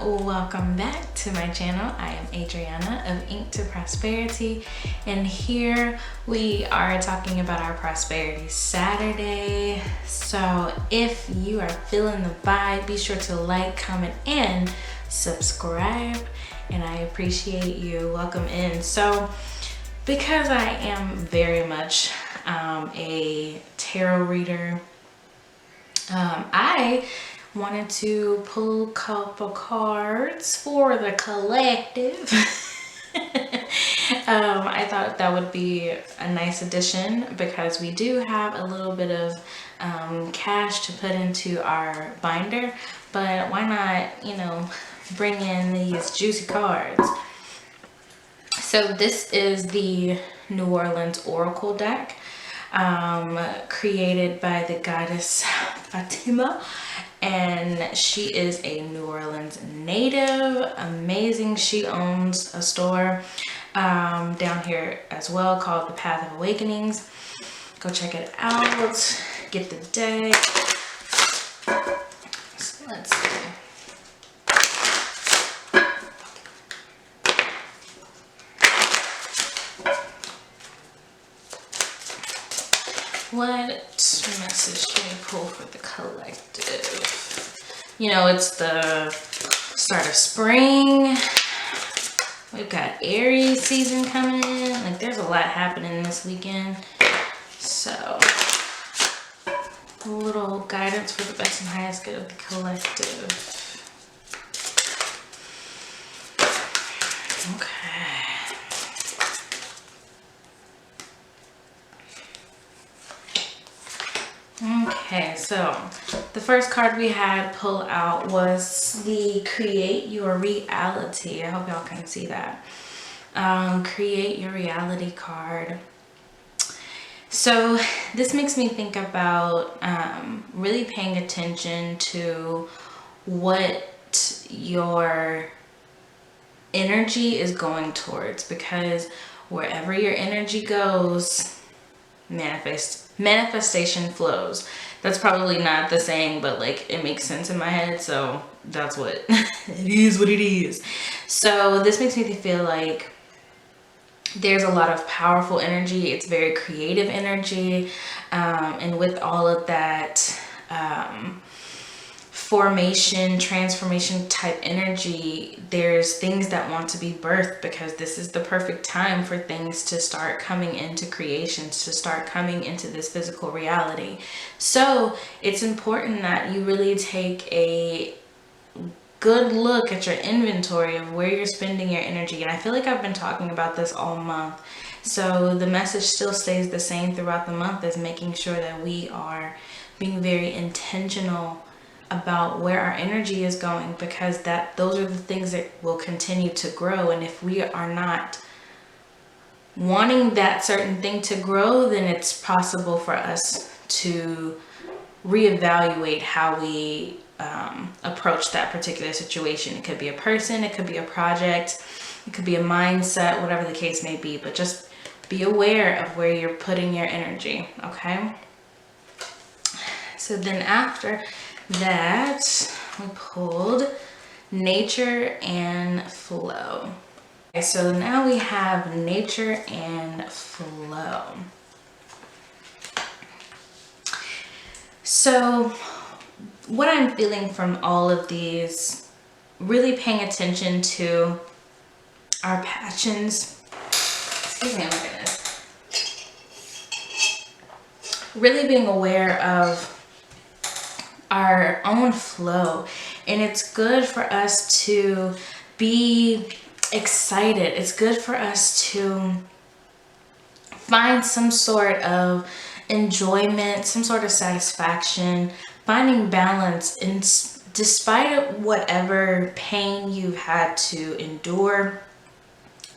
welcome back to my channel. I am Adriana of Ink to Prosperity, and here we are talking about our Prosperity Saturday. So if you are feeling the vibe, be sure to like, comment, and subscribe, and I appreciate you. Welcome in. So because I am very much a tarot reader, I wanted to pull a couple cards for the collective. I thought that would be a nice addition because we do have a little bit of cash to put into our binder, but why not, bring in these juicy cards. So this is the New Orleans Oracle deck, created by the goddess Fatima, and she is a New Orleans native. Amazing. She owns a store down here as well called The Path of Awakenings. Go check it out. Get the deck. So let's see. What message can we pull for the collective? It's the start of spring. We've got Aries season coming in. Like, there's a lot happening this weekend. So, a little guidance for the best and highest good of the collective. Okay. Okay, so the first card we had pull out was the Create Your Reality. I hope y'all can see that. Create Your Reality card. So this makes me think about really paying attention to what your energy is going towards, because wherever your energy goes, manifestation flows. That's probably not the saying, but like it makes sense in my head, so that's what it is what it is. So this makes me feel like there's a lot of powerful energy. It's very creative energy, and with all of that formation, transformation type energy, there's things that want to be birthed, because this is the perfect time for things to start coming into creations, to start coming into this physical reality. So it's important that you really take a good look at your inventory of where you're spending your energy. And I feel like I've been talking about this all month, so the message still stays the same throughout the month, is making sure that we are being very intentional about where our energy is going, because those are the things that will continue to grow. And if we are not wanting that certain thing to grow, then it's possible for us to reevaluate how we approach that particular situation. It could be a person, it could be a project, it could be a mindset, whatever the case may be, but just be aware of where you're putting your energy. Okay, so then after that, we pulled Nature and Flow. Okay, so now we have Nature and Flow. So what I'm feeling from all of these, really paying attention to our passions. Excuse me, oh my goodness. Really being aware of our own flow. And it's good for us to be excited. It's good for us to find some sort of enjoyment, some sort of satisfaction, finding balance in despite whatever pain you've had to endure,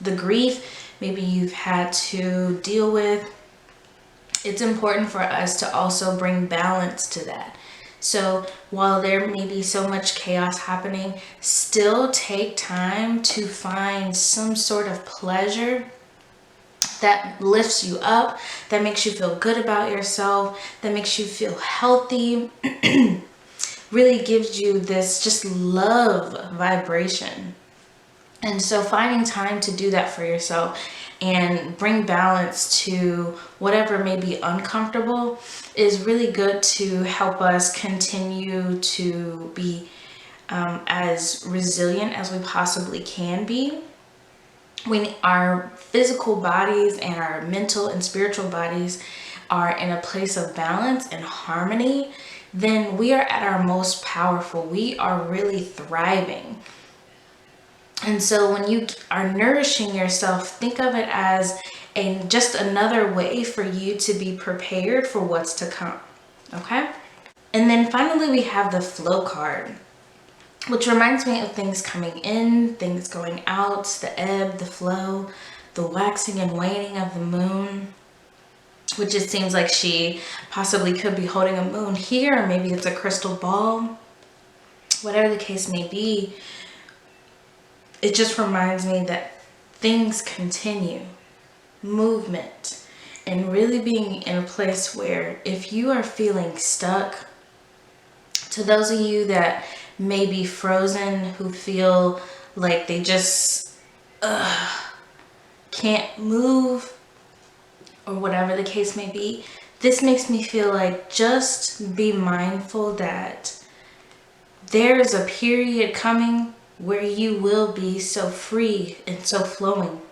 the grief maybe you've had to deal with. It's important for us to also bring balance to that. So while there may be so much chaos happening, still take time to find some sort of pleasure that lifts you up, that makes you feel good about yourself, that makes you feel healthy. really gives you this just love vibration. And so finding time to do that for yourself and bring balance to whatever may be uncomfortable is really good to help us continue to be as resilient as we possibly can be. When our physical bodies and our mental and spiritual bodies are in a place of balance and harmony, then we are at our most powerful. We are really thriving. And so when you are nourishing yourself, think of it as just another way for you to be prepared for what's to come. Okay? And then finally we have the flow card, which reminds me of things coming in, things going out, the ebb, the flow, the waxing and waning of the moon, which it seems like she possibly could be holding a moon here, or maybe it's a crystal ball. Whatever the case may be, it just reminds me that things continue, movement, and really being in a place where if you are feeling stuck, to those of you that may be frozen, who feel like they just can't move, or whatever the case may be, this makes me feel like just be mindful that there's a period coming where you will be so free and so flowing.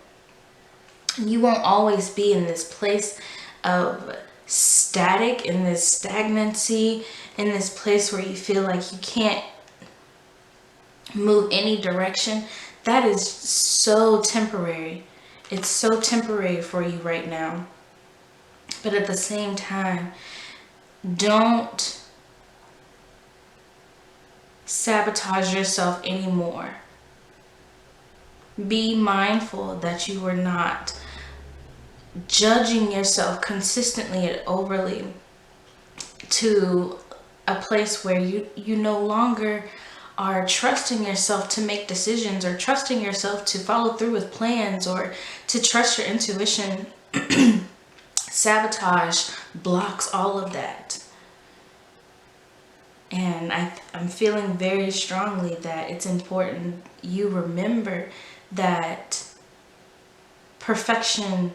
You won't always be in this place of static, in this stagnancy, in this place where you feel like you can't move any direction. That is so temporary. It's so temporary for you right now. But at the same time, don't sabotage yourself anymore. Be mindful that you are not judging yourself consistently and overly to a place where you no longer are trusting yourself to make decisions, or trusting yourself to follow through with plans, or to trust your intuition. Sabotage blocks all of that. And I'm feeling very strongly that it's important you remember that perfection,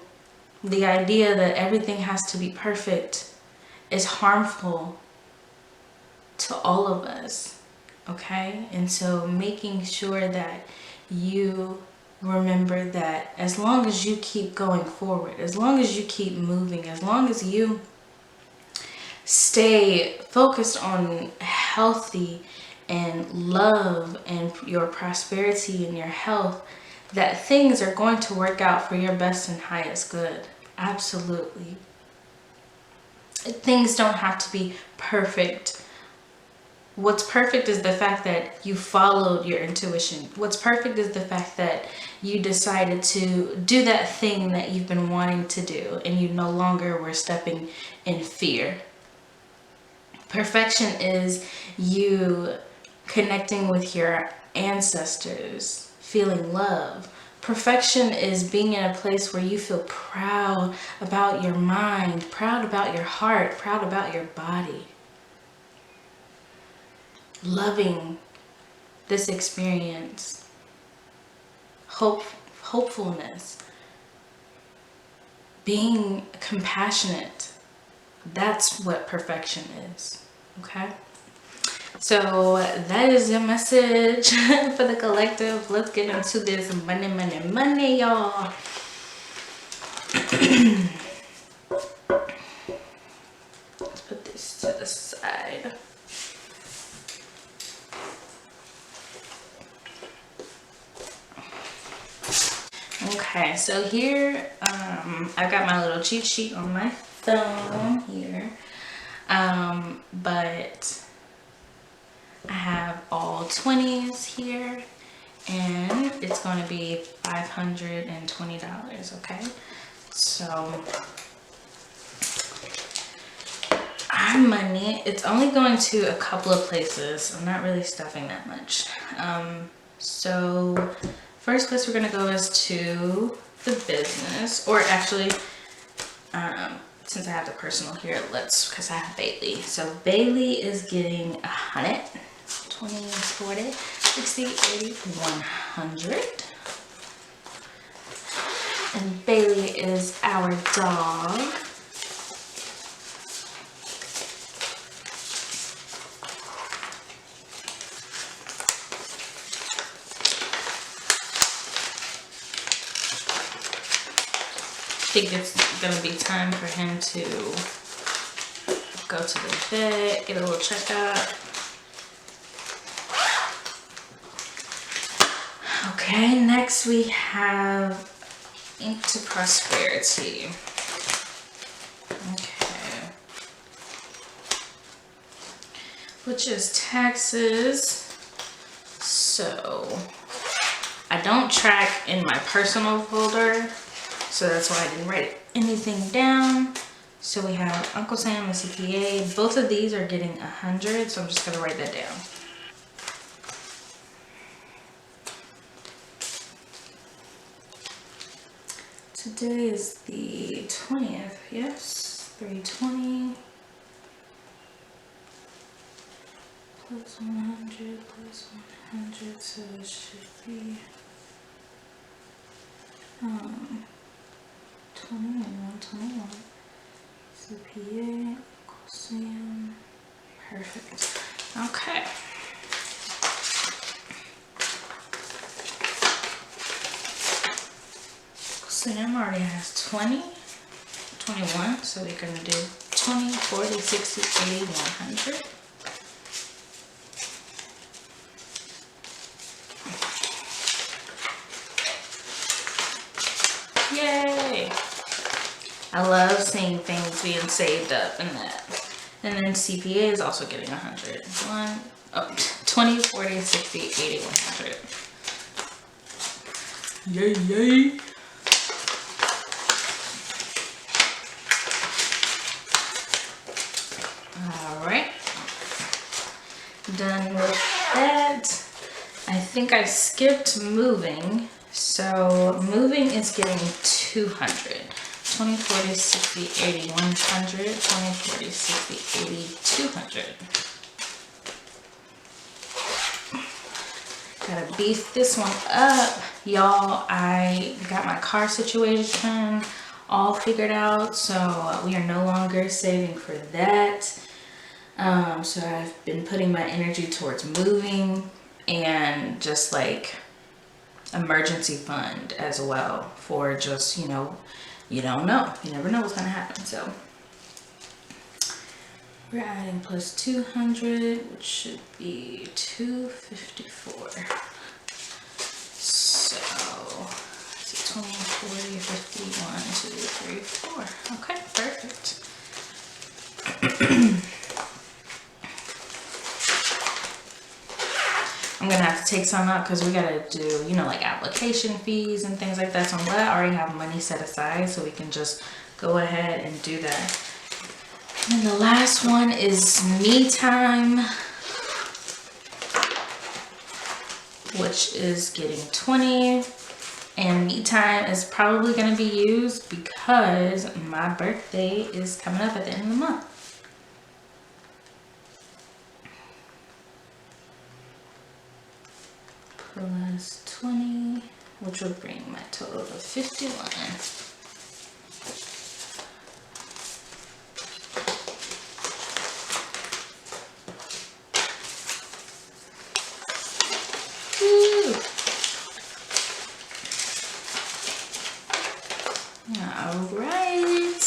the idea that everything has to be perfect, is harmful to all of us, okay? And so making sure that you remember that as long as you keep going forward, as long as you keep moving, as long as you stay focused on healthy and love and your prosperity and your health, that things are going to work out for your best and highest good. Absolutely. Things don't have to be perfect. What's perfect is the fact that you followed your intuition. What's perfect is the fact that you decided to do that thing that you've been wanting to do, and you no longer were stepping in fear. Perfection is you connecting with your ancestors, feeling love. Perfection is being in a place where you feel proud about your mind, proud about your heart, proud about your body. Loving this experience, hopefulness, being compassionate. That's what perfection is, okay? So that is your message for the collective. Let's get into this money, y'all. Let's put this to the side. Okay, so here I've got my little cheat sheet on my phone here, but I have all 20s here, and it's going to be $520, okay? So our money, it's only going to a couple of places. I'm not really stuffing that much. So first place we're going to go is to the business, or actually since I have the personal here, because I have Bailey. So Bailey is getting 100, 20, 40, 60, 80, 100. And Bailey is our dog. I think it's gonna be time for him to go to the vet, get a little checkup. Okay, next we have Ink to Prosperity. Okay. Which is taxes. So I don't track in my personal folder, so that's why I didn't write anything down. So we have Uncle Sam and CPA. Both of these are getting 100, so I'm just gonna write that down. Today is the 20th, yes, 320 plus 100 plus 100, so it should be 21. CPA, Sam, perfect. Okay. Sam already has 20, 21, so we're gonna do 20, 40, 60, 80, 100. Yay! I love seeing things being saved up in that. And then CPA is also getting 100. 20, 40, 60, 80, 100. Yay, yay! Alright. Done with that. I think I skipped moving. So moving is getting 200. 20, 40, 60, 80, 100. 20, 40, 60, 80, 200. Gotta beef this one up. Y'all, I got my car situation all figured out. So we are no longer saving for that. So I've been putting my energy towards moving and just like emergency fund as well for just, you know, you don't know, you never know what's gonna happen. So we're adding plus 200, which should be 254. So 20, 40, 50, 1, 2, 3, 4. Okay, perfect. I'm gonna have to take some out because we gotta do, you know, like application fees and things like that. So I'm glad I already have money set aside so we can just go ahead and do that. And the last one is me time, which is getting 20. And me time is probably gonna be used because my birthday is coming up at the end of the month. Plus 20, which will bring my total to 51. Woo. All right.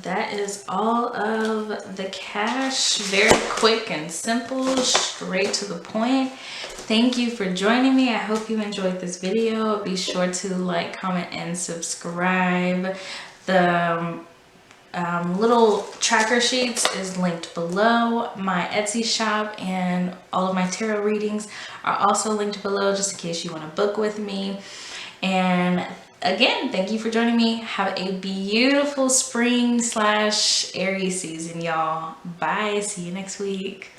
That is all of the cash. Very quick and simple, straight to the point. Thank you for joining me. I hope you enjoyed this video. Be sure to like, comment, and subscribe. The little tracker sheets is linked below. My Etsy shop and all of my tarot readings are also linked below, just in case you want to book with me. And again, thank you for joining me. Have a beautiful spring / Aries season, y'all. Bye. See you next week.